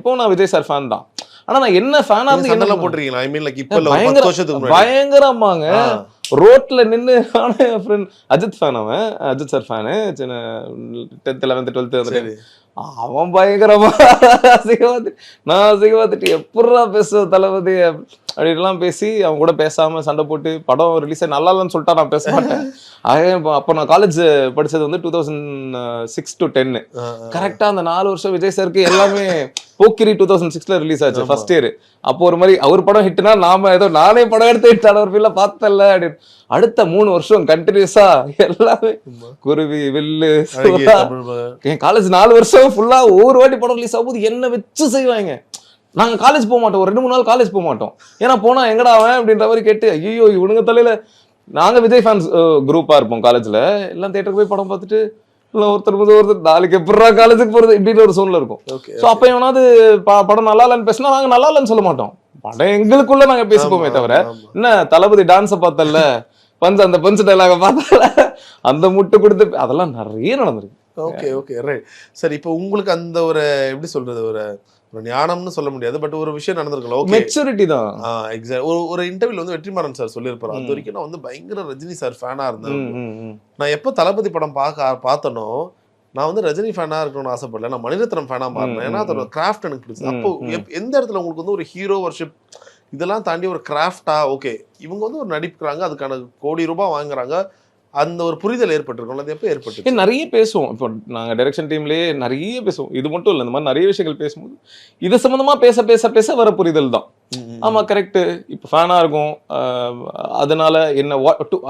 இப்போ நான் Vijay sir fan தான். ஆனா நான் என்ன ஃபேனா இருந்து என்ன போட்டுருக்கீங்களா? ஐ மீன் லைக் இப்ப இல்ல 10 வருஷத்துக்கு முன்னாடி பயங்கரமாங்க. ரோட்ல நின்னு நானே ஃப்ரெண்ட் அஜித் ஃபேன், அவன் அஜித் சார் ஃபேனு, சின்ன 10th 11th 12th வந்து அவன் பயங்கரமா நான் அசிங்கமாத்திட்டு எப்படா பேசுவேன் தளபதி அப்படின்லாம் பேசி அவன் கூட பேசாம சண்டை போட்டு படம் ரிலீஸ் நல்லா இல்லைன்னு சொல்லிட்டா நான் பேச மாட்டேன். அப்போ நான் காலேஜ் படிச்சது வந்து 2006 to 10. கரெக்டா அந்த 4 வருஷம் விஜய் சாருக்கு எல்லாமே போக்கிரி 2006ல ரிலீஸ் ஆச்சு ஃபர்ஸ்ட் இயர். அப்போ ஒரு மாதிரி அவர் படம் ஹிட்னா நாம ஏதோ நானே படம் எடுத்து ஹிட்டான ஒரு ஃபீல்ல பார்த்தல அப்படின்னு. அடுத்த 3 வருஷம் கண்டினியூஸா எல்லாமே குருவி வில்லு. என் காலேஜ் 4 வருஷம் ஃபுல்லா ஒவ்வொரு வாட்டி படம் ரிலீஸ் ஆகும்போது என்ன வச்சு செய்வாங்க. நாங்க காலேஜ் போக மாட்டோம், ஒரு 2-3 நாள் காலேஜ் போக மாட்டோம். ஏன்னா போனா எங்கடா அவன் அப்படின்ற மாதிரி கேட்டு ஐயோ இவனுங்க தலையில. நாங்க விஜய் ஃபேன்ஸ் குரூப்பா இருப்போம் காலேஜ்ல, எல்லாம் தியேட்டருக்கு போய் படம் பார்த்துட்டு ஒருத்தர் நாளைக்கு எப்படா காலேஜுக்கு போறது இப்படின்னு ஒரு சூழ்நிலை இருக்கும். ஸோ அப்ப எவனாவது படம் நல்லா இல்லைன்னு பேசினா நாங்க நல்லா இல்லைன்னு சொல்ல மாட்டோம். படம் எங்களுக்குள்ள நாங்க பேசிப்போமே தவிர என்ன தளபதி டான்ஸை பார்த்தல அந்த பஞ்சு டைலாக பார்த்தல அந்த முட்டு கொடுத்து அதெல்லாம் நிறைய நடந்திருக்கு. Okay okay right. சரி, இப்போ உங்களுக்கு அந்த ஒரு எப்படி சொல்றது ஒரு ஞானம்னு சொல்ல முடியாது, பட் ஒரு விஷயம் நடந்திருக்கலாம். ஓகே, மெச்சூரிட்டி தான். எக்ஸாக்ட். ஒரு இன்டர்வியூல வந்து வெற்றிமாறன் சார் சொல்லியிருப்பாரு, அது வரைக்கும் நான் வந்து பயங்கர ரஜினி சார் ஃபேனா இருந்தேன். நான் எப்போ தளபதி படம் பார்த்தனோ நான் வந்து ரஜினி ஃபேனா இருக்கணும்னு ஆசைப்படல, நான் மணிரத்னம் ஃபேனா மாறினேன். ஏன்னா அதோட கிராஃப்ட் எனக்கு பிடிச்சது. அப்போ எந்த இடத்துல உங்களுக்கு வந்து ஒரு ஹீரோ வர்ஷிப் இதெல்லாம் தாண்டி ஒரு கிராஃப்டா, ஓகே இவங்க வந்து ஒரு நடிப்புறாங்க, அதுக்கான கோடி ரூபாய் வாங்குறாங்க, அந்த ஒரு புரிதல் ஏற்பட்டிருக்கும். அது எப்போ ஏற்பட்டு? நிறைய பேசுவோம். இப்போ நாங்கள் டைரக்ஷன் டீம்லேயே நிறைய பேசுவோம். இது மட்டும் இல்லை, இந்த மாதிரி நிறைய விஷயங்கள் பேசும்போது இது சம்மந்தமாக பேச பேச பேச வர புரிதல் தான். ஆமாம் கரெக்டு. இப்போ ஃபேனாக இருக்கும், அதனால என்ன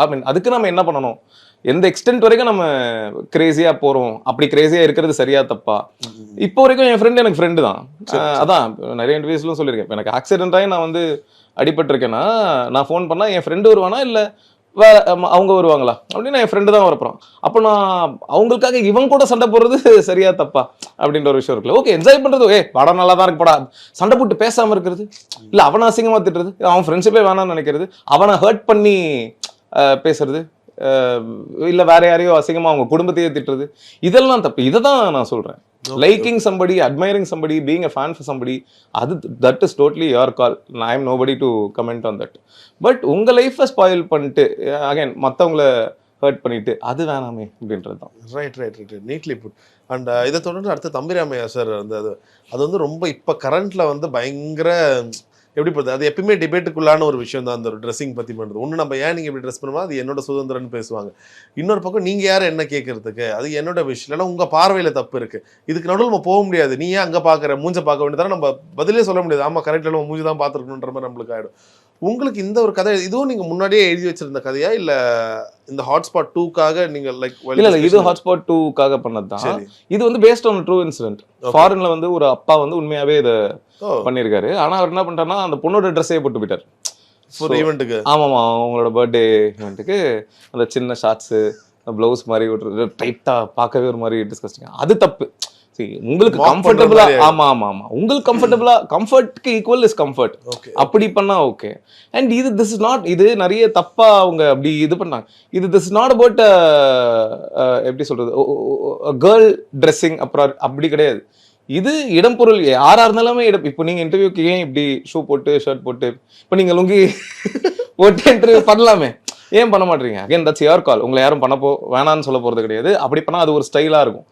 ஐ மீன் அதுக்கு நம்ம என்ன பண்ணணும், எந்த எக்ஸ்டென்ட் வரைக்கும் நம்ம கிரேசியாக போகிறோம், அப்படி கிரேசியாக இருக்கிறது சரியா தப்பா. இப்போ வரைக்கும் என் ஃப்ரெண்டு எனக்கு ஃப்ரெண்டு தான். அதான் நிறைய இன்டர்வியூஸ்லும் சொல்லியிருக்கேன். இப்போ எனக்கு ஆக்சிடென்ட் ஆகி நான் வந்து அடிபட்டிருக்கேன்னா நான் ஃபோன் பண்ணால் என் ஃப்ரெண்டு வருவானா இல்லை வேற அவங்க வருவாங்களா அப்படின்னு என் ஃப்ரெண்டு தான் வரப்போறான். அப்போ நான் அவங்களுக்காக இவங்க கூட சண்டை போடுறது சரியா தப்பா அப்படின்ற ஒரு விஷயம் இருக்குல்ல. ஓகே, என்ஜாய் பண்றது, படம் நல்லா தான் இருக்கு, படா சண்டை போட்டு பேசாம இருக்கிறது இல்ல, அவனை அசிங்கமா திட்டுறது, அவன் ஃப்ரெண்ட்ஷிப்பே வேணாம்னு நினைக்கிறது, அவனை ஹர்ட் பண்ணி பேசுறது, இல்ல வேற யாரையோ அசிங்கமா அவங்க குடும்பத்தையே திட்டுறது, இதெல்லாம் தப்பு. இதை தான் நான் சொல்றேன். Liking somebody, admiring somebody, being a fan for somebody, that is totally your call. I am nobody to comment on that. But உங்க லைஃபை ஸ்பாயில் பண்ணிட்டு அகைன் மற்றவங்களை ஹர்ட் பண்ணிட்டு அது வேணாமே அப்படின்றது தான். Right right right neatly put. And இதை தொடர்ந்து அடுத்த தம்பிராமையா சார் வந்து அது வந்து ரொம்ப இப்போ கரண்ட்ல வந்து பயங்கர எப்படி போகுது, அது எப்பயுமே டிபேட்டுக்குள்ளான ஒரு விஷயம் தான் அந்த ஒரு ட்ரெஸ்ஸிங் பற்றி பண்ணுறது. ஒன்று நம்ம ஏன் நீங்கள் இப்படி ட்ரெஸ் பண்ணுவோம், அது என்னோட சுதந்திரம்னு பேசுவாங்க. இன்னொரு பக்கம் நீங்கள் யார் என்ன கேட்கறதுக்கு, அது என்னோட விஷயம், இல்லைன்னா உங்கள் பார்வையில் தப்பு இருக்குது, இதுக்கு நடுவில் நம்ம போக முடியாது, நீ ஏன் அங்கே பார்க்குற மூஞ்ச பார்க்க வேண்டியதானே நம்ம பதிலே சொல்ல முடியாது. ஆமாம் கரெக்டாக நம்ம மூஞ்சி தான் பார்த்துருக்கணுன்ற மாதிரி நம்மளுக்கு ஆகிடும். உங்களுக்கு இந்த ஒரு கதை இதுவும் நீங்கள் முன்னாடியே எழுதி வச்சிருந்த கதையா, இல்லை இந்த ஹாட்ஸ்பாட் 2க்காக நீங்கள் லைக்? இல்லை இது ஹாட்ஸ்பாட் 2க்காக பண்ணது தான். இது வந்து பேஸ்ட் ஆன் ட்ரூ இன்சிடென்ட். ஃபாரின்ல வந்து ஒரு அப்பா வந்து உண்மையாவே இதை பண்ணியிருக்காரு. ஆனா அவர் என்ன பண்ணிட்டாருன்னா அந்த பொண்ணோட ட்ரெஸ்ஸே போட்டு போயிட்டார் ஒரு ஈவெண்ட்டுக்கு. ஆமாமா, அவங்களோட பர்த்டே ஈவெண்ட்டுக்கு அந்த சின்ன ஷார்ட்ஸு ப்ளவுஸ் மாதிரி ஒரு டைட்டா பார்க்கவே ஒரு மாதிரி டிஸ்கஸ்டிங். அது தப்பு. உங்களுக்கு கம்ஃபர்டபுளா, ஆமா ஆமா ஆமா உங்களுக்கு கம்ஃபர்டபுளா, கம்ஃபர்ட்க்கு ஈக்குவல் இஸ் கம்ஃபர்ட், அப்படி பண்ணா ஓகே. அண்ட் இது திஸ் இஸ் நாட், இது நிறைய தப்பா அவங்க அப்படி இது பண்ணாங்க. இது திஸ் இஸ் நாட் அபவுட் எப்படி சொல்றது கேர்ள் ட்ரெஸ்ஸிங் அப்புறம் அப்படி கிடையாது. இது இடம் பொருள் யாரா இருந்தாலுமே இடம். இப்போ நீங்க இன்டர்வியூக்கு ஏன் இப்படி ஷூ போட்டு ஷர்ட் போட்டு, இப்போ நீங்க லுங்கி போட்டு இன்டர்வியூ பண்ணலாமே, ஏன் பண்ண மாட்டீங்க? அகைன் தட்ஸ் யுவர் கால். உங்களை யாரும் பண்ண வேணான்னு சொல்ல போறது கிடையாது. அப்படி பண்ணா அது ஒரு ஸ்டைலா இருக்கும்.